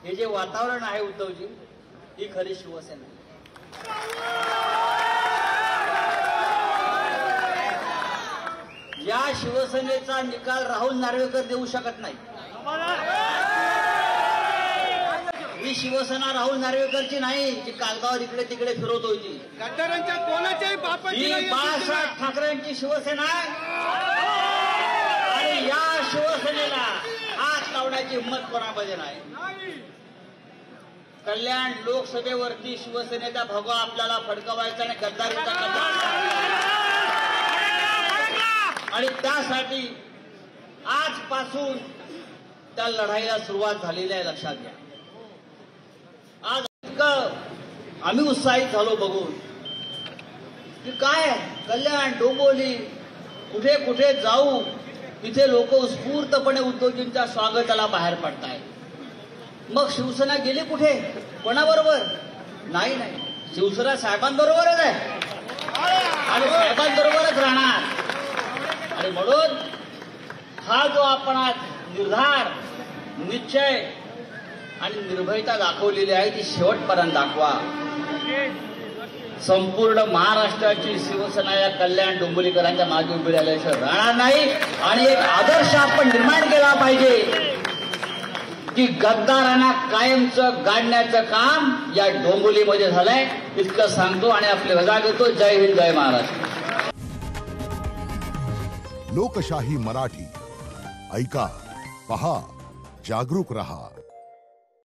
हे जे वातावरण आहे उद्धवजी, ही खरी शिवसेना. या शिवसेनेचा निकाल राहुल नार्वेकर देऊ शकत नाही. ही शिवसेना राहुल नार्वेकरची नाही जी कागदावर इकडे तिकडे फिरवत होती. गद्दारांच्या कोणाच्याही बापाची ही बाळासाहेब ठाकरेंची शिवसेना आहे. आणि या शिवसेनेला हात लावण्याची हिंमत कोणामध्ये नाही. कल्याण लोकसभेवरती शिवसेनेचा भगवा आपल्याला फडकवायचा आणि गद्दारीचा आणि त्यासाठी आजपासून त्या लढाईला सुरुवात झालेली आहे. लक्षात घ्या. आज इतकं आम्ही उत्साहित झालो बघून की काय कल्याण डोंबिवली कुठे कुठे जाऊ तिथे लोक उत्स्फूर्तपणे उद्धवजींच्या स्वागताला बाहेर पडतायत. मग शिवसेना गेली कुठे? कोणाबरोबर? नाही नाही, शिवसेना साहेबांबरोबरच आहे आणि साहेबांबरोबरच राहणार. आणि म्हणून हा जो आपण आज निर्धार, निश्चय आणि निर्भयता दाखवलेली आहे ती शेवटपर्यंत दाखवा. संपूर्ण महाराष्ट्राची शिवसेना या कल्याण डोंबिवलीकरांच्या मागे उभी राहिल्याशिवाय राहणार नाही. आणि एक आदर्श आपण निर्माण केला पाहिजे की गद्दारांना कायमचं गाडण्याचं काम या डोंबिवलीमध्ये झालंय. इतकं सांगतो आणि आपले रजा घेतो. जय हिंद, जय महाराष्ट्र. लोकशाही मराठी ऐका, पहा, जागरूक रहा.